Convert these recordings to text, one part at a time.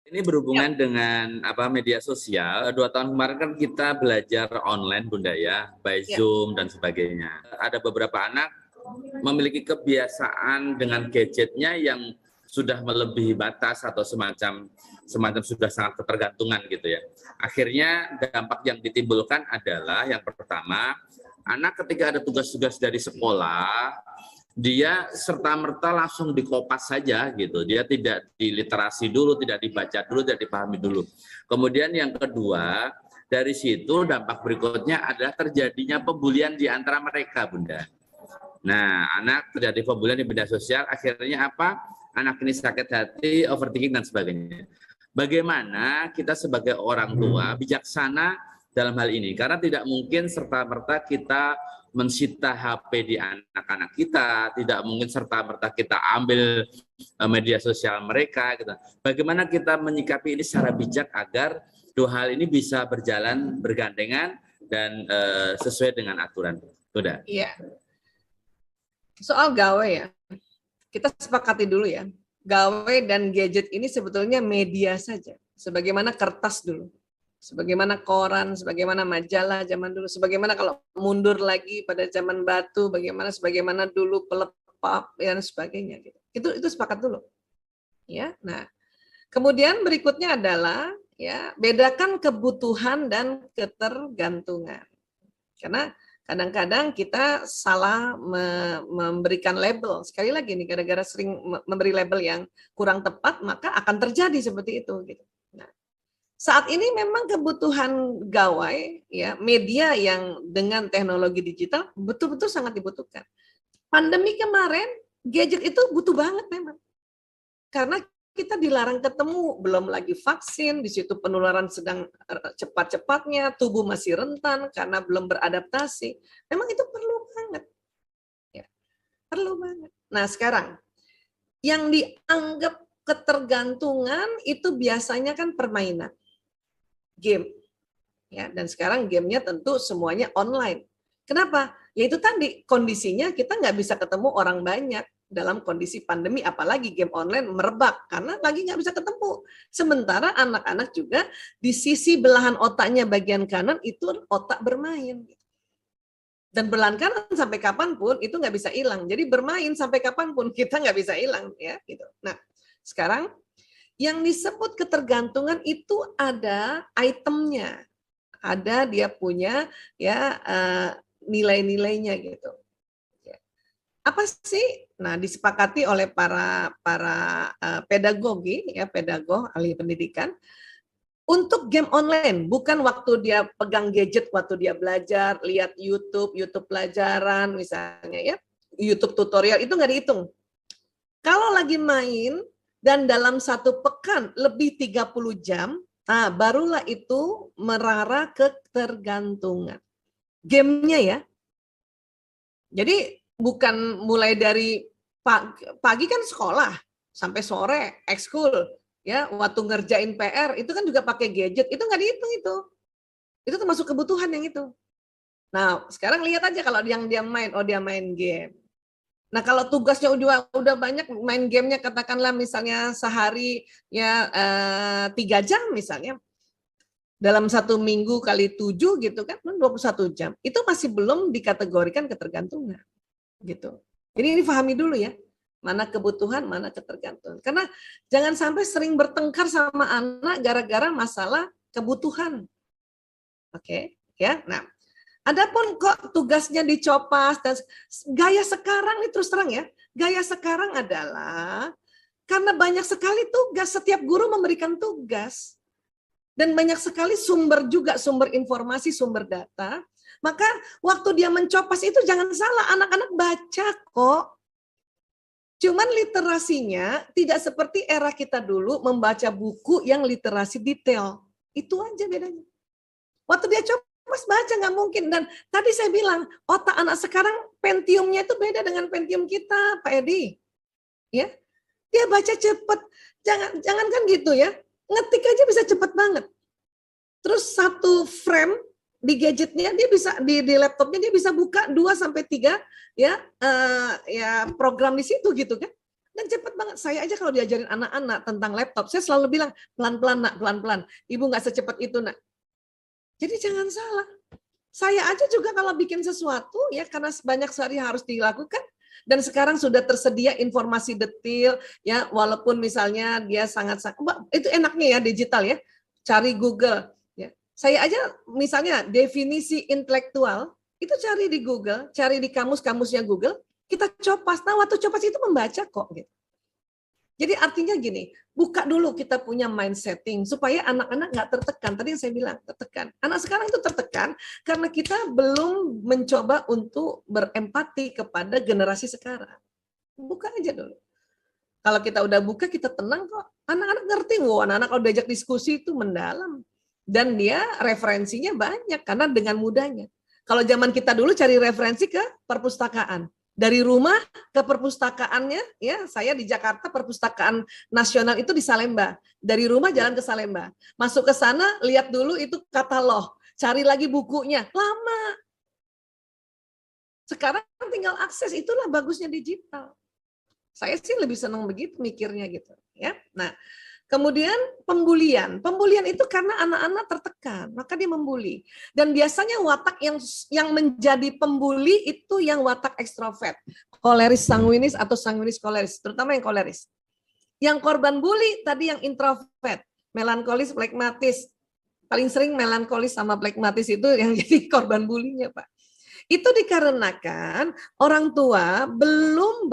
Ini berhubungan dengan media sosial. 2 tahun kemarin kan kita belajar online, Bunda ya, by Zoom dan sebagainya. Ada beberapa anak memiliki kebiasaan dengan gadgetnya yang sudah melebihi batas atau semacam sudah sangat ketergantungan gitu ya. Akhirnya dampak yang ditimbulkan adalah yang pertama, anak ketika ada tugas-tugas dari sekolah, dia serta-merta langsung dikopas saja gitu. Dia tidak diliterasi dulu, tidak dibaca dulu, tidak dipahami dulu. Kemudian yang kedua, dari situ dampak berikutnya adalah terjadinya pembulian di antara mereka, Bunda. Nah, anak terjadi pembulian di media sosial, akhirnya apa? Anak ini sakit hati, overthinking dan sebagainya. Bagaimana kita sebagai orang tua bijaksana dalam hal ini? Karena tidak mungkin serta-merta kita mensita HP di anak-anak kita, tidak mungkin serta-merta kita ambil media sosial mereka. Gitu. Bagaimana kita menyikapi ini secara bijak agar dua hal ini bisa berjalan bergandengan dan sesuai dengan aturan. Sudah. Iya. Soal gawe ya, kita sepakati dulu ya. Gawe dan gadget ini sebetulnya media saja. Sebagaimana kertas dulu. Sebagaimana koran, sebagaimana majalah zaman dulu, sebagaimana kalau mundur lagi pada zaman batu, sebagaimana dulu pelepah dan sebagainya gitu. Itu sepakat dulu. Ya. Nah, kemudian berikutnya adalah ya, bedakan kebutuhan dan ketergantungan. Karena kadang-kadang kita salah memberikan label. Sekali lagi nih, gara-gara sering memberi label yang kurang tepat, maka akan terjadi seperti itu gitu. Nah, saat ini memang kebutuhan gawai ya, media yang dengan teknologi digital betul-betul sangat dibutuhkan. Pandemi kemarin gadget itu butuh banget memang. Karena kita dilarang ketemu, belum lagi vaksin, di situ penularan sedang cepat-cepatnya, tubuh masih rentan karena belum beradaptasi. Memang itu perlu banget. Ya, perlu banget. Nah, sekarang yang dianggap ketergantungan itu biasanya kan permainan. Game. Ya, dan sekarang gamenya tentu semuanya online. Kenapa? Ya itu tadi, kondisinya kita nggak bisa ketemu orang banyak dalam kondisi pandemi, apalagi game online merebak karena lagi nggak bisa ketemu. Sementara anak-anak juga di sisi belahan otaknya bagian kanan itu otak bermain. Dan belahan kanan sampai kapanpun itu nggak bisa hilang. Jadi bermain sampai kapanpun kita nggak bisa hilang ya gitu. Nah, sekarang yang disebut ketergantungan itu ada itemnya, ada dia punya ya nilai-nilainya gitu. Apa sih? Nah, disepakati oleh para pedagogi ya, pedagog ahli pendidikan untuk game online, bukan waktu dia pegang gadget, waktu dia belajar, lihat YouTube pelajaran misalnya ya, YouTube tutorial itu nggak dihitung. Kalau lagi main dan dalam satu pekan lebih 30 jam, nah barulah itu merara ketergantungan. Gamenya ya. Jadi bukan mulai dari pagi kan sekolah sampai sore ekskul ya, waktu ngerjain PR itu kan juga pakai gadget, itu nggak dihitung itu termasuk kebutuhan yang itu. Nah sekarang lihat aja kalau yang dia main, dia main game. Nah kalau tugasnya udah banyak, main gamenya katakanlah misalnya sehari ya 3 jam misalnya, dalam 1 minggu kali 7 gitu kan 21 jam, itu masih belum dikategorikan ketergantungan gitu. Jadi ini pahami dulu ya, mana kebutuhan, mana ketergantungan. Karena jangan sampai sering bertengkar sama anak gara-gara masalah kebutuhan. Oke, ya. Nah, adapun kok tugasnya dicopas dan gaya sekarang ini terus terang ya, gaya sekarang adalah karena banyak sekali tugas, setiap guru memberikan tugas. Dan banyak sekali sumber informasi, sumber data. Maka waktu dia mencopas itu jangan salah, anak-anak baca kok. Cuman literasinya tidak seperti era kita dulu membaca buku yang literasi detail. Itu aja bedanya. Waktu dia copas baca nggak mungkin. Dan tadi saya bilang, otak anak sekarang Pentiumnya itu beda dengan Pentium kita, Pak Edi. Ya, dia baca cepet. Jangan kan gitu ya. Ngetik aja bisa cepet banget. Terus satu frame di gadgetnya dia bisa di laptopnya dia bisa buka 2 sampai 3 ya program di situ gitu kan. Dan cepat banget. Saya aja kalau diajarin anak-anak tentang laptop, saya selalu bilang, pelan-pelan nak, pelan-pelan. Ibu nggak secepat itu nak. Jadi jangan salah. Saya aja juga kalau bikin sesuatu, ya karena banyak sehari harus dilakukan, dan sekarang sudah tersedia informasi detail, ya walaupun misalnya dia sangat-sangat, itu enaknya ya digital ya, cari Google. Ya. Saya aja misalnya definisi intelektual, itu cari di Google, cari di kamus-kamusnya Google, kita copas. Nah waktu copas itu membaca kok. Gitu. Jadi artinya gini, buka dulu kita punya mind setting supaya anak-anak nggak tertekan. Tadi yang saya bilang tertekan. Anak sekarang itu tertekan karena kita belum mencoba untuk berempati kepada generasi sekarang. Buka aja dulu. Kalau kita udah buka, kita tenang kok. Anak-anak ngerti, anak-anak kalau diajak diskusi itu mendalam. Dan dia referensinya banyak karena dengan mudahnya. Kalau zaman kita dulu cari referensi ke perpustakaan. Dari rumah ke perpustakaannya, ya saya di Jakarta Perpustakaan Nasional itu di Salemba. Dari rumah jalan ke Salemba. Masuk ke sana, lihat dulu itu katalog. Cari lagi bukunya. Lama. Sekarang tinggal akses, itulah bagusnya digital. Saya sih lebih senang begitu mikirnya gitu. Ya. Nah, kemudian pembulian itu karena anak-anak tertekan, maka dia membuli. Dan biasanya watak yang menjadi pembuli itu yang watak ekstrovert, koleris sanguinis atau sanguinis koleris, terutama yang koleris. Yang korban bully tadi yang introvert, melankolis, flekmatis. Paling sering melankolis sama flekmatis itu yang jadi korban bulinya, Pak. Itu dikarenakan orang tua belum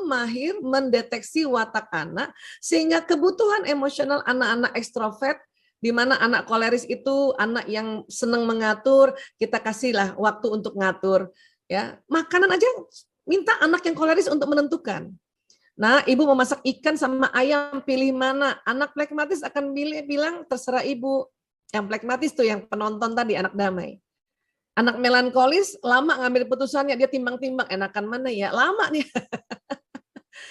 mahir mendeteksi watak anak, sehingga kebutuhan emosional anak-anak ekstrovert, di mana anak koleris itu anak yang senang mengatur, kita kasihlah waktu untuk ngatur. Ya, makanan aja minta anak yang koleris untuk menentukan. Nah, ibu mau masak ikan sama ayam, pilih mana? Anak flekmatis akan bilang terserah ibu. Yang flekmatis tuh yang penonton tadi, anak damai. Anak melankolis lama ngambil putusannya, dia timbang-timbang enakan mana ya, lama nih.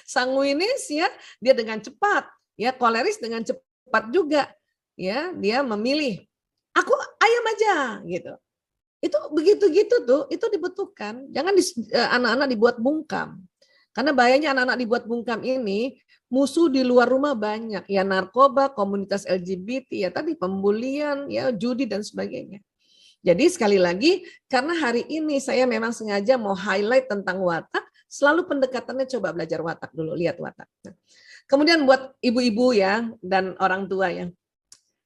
Sanguinis ya, dia dengan cepat, ya koleris dengan cepat juga, ya dia memilih. Aku ayam aja gitu. Itu begitu gitu tuh, itu dibutuhkan. Jangan anak-anak dibuat bungkam. Karena bahayanya anak-anak dibuat bungkam ini, musuh di luar rumah banyak, ya narkoba, komunitas LGBT, ya tadi pembulian, ya judi dan sebagainya. Jadi sekali lagi, karena hari ini saya memang sengaja mau highlight tentang watak, selalu pendekatannya coba belajar watak dulu, lihat watak. Nah, kemudian buat ibu-ibu ya dan orang tua ya,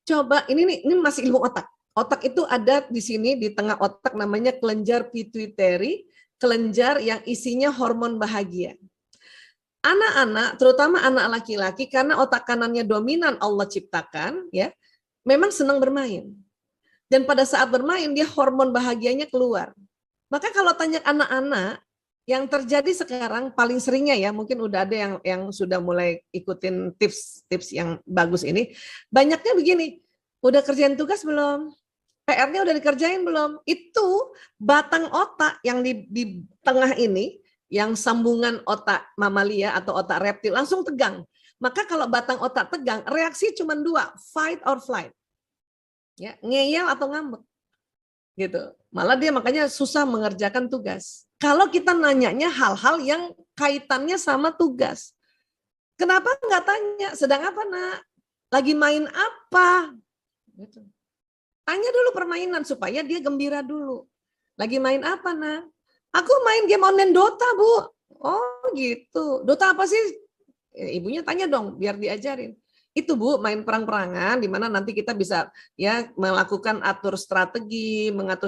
coba ini masih ilmu otak. Otak itu ada di sini di tengah otak namanya kelenjar pituitary, kelenjar yang isinya hormon bahagia. Anak-anak, terutama anak laki-laki, karena otak kanannya dominan Allah ciptakan, ya, memang senang bermain. Dan pada saat bermain, dia hormon bahagianya keluar. Maka kalau tanya anak-anak, yang terjadi sekarang paling seringnya ya, mungkin udah ada yang sudah mulai ikutin tips-tips yang bagus ini, banyaknya begini, udah kerjain tugas belum? PR-nya udah dikerjain belum? Itu batang otak yang di tengah ini, yang sambungan otak mamalia atau otak reptil, langsung tegang. Maka kalau batang otak tegang, reaksi cuma dua, fight or flight. Ya, ngeyel atau ngambek gitu. Malah dia makanya susah mengerjakan tugas. Kalau kita nanyanya hal-hal yang kaitannya sama tugas. Kenapa nggak tanya, sedang apa nak? Lagi main apa? Gitu. Tanya dulu permainan supaya dia gembira dulu. Lagi main apa nak? Aku main game online Dota, Bu. Oh gitu. Dota apa sih? Ibunya tanya dong biar diajarin. Itu Bu, main perang-perangan di mana nanti kita bisa ya melakukan mengatur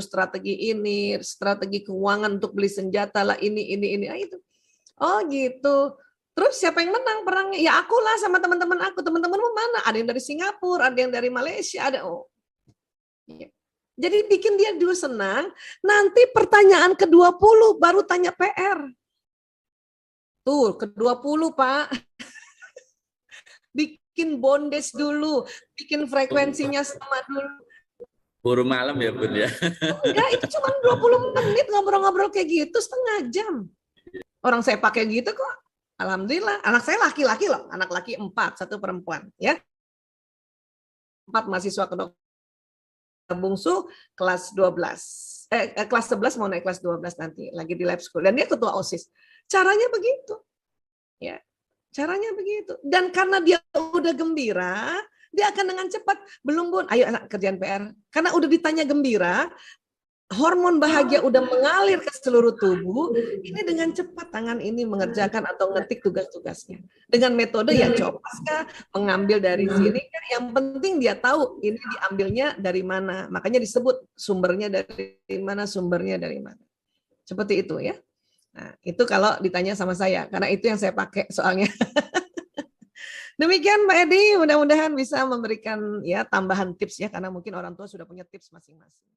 strategi ini, strategi keuangan untuk beli senjata lah ini. Ah, itu. Oh gitu. Terus siapa yang menang perangnya? Ya akulah sama teman-teman aku. Teman-temanmu mana? Ada yang dari Singapura, ada yang dari Malaysia, ada ya. Jadi bikin dia dulu senang, nanti pertanyaan ke-20 baru tanya PR. Tuh, ke-20 Pak. Bikin bondage dulu, bikin frekuensinya sama dulu. Buru malam ya Bun ya? Enggak, itu cuma 20 menit ngobrol-ngobrol kayak gitu, setengah jam. Orang saya pakai gitu kok, alhamdulillah. Anak saya laki-laki loh, anak laki 4, 1 perempuan. Ya, 4 mahasiswa kedokteran, bungsu kelas 12. Kelas 11 mau naik kelas 12 nanti, lagi di lab school. Dan dia ketua OSIS. Caranya begitu. Ya. Caranya begitu. Dan karena dia udah gembira, dia akan dengan cepat, belum Bun, ayo anak kerjaan PR. Karena udah ditanya gembira, hormon bahagia udah mengalir ke seluruh tubuh, ini dengan cepat tangan ini mengerjakan atau ngetik tugas-tugasnya. Dengan metode ya copas kah, mengambil dari sini, kan yang penting dia tahu ini diambilnya dari mana. Makanya disebut sumbernya dari mana, sumbernya dari mana. Seperti itu ya. Nah, itu kalau ditanya sama saya, karena itu yang saya pakai soalnya. Demikian Pak Edi, mudah-mudahan bisa memberikan ya tambahan tips ya, karena mungkin orang tua sudah punya tips masing-masing.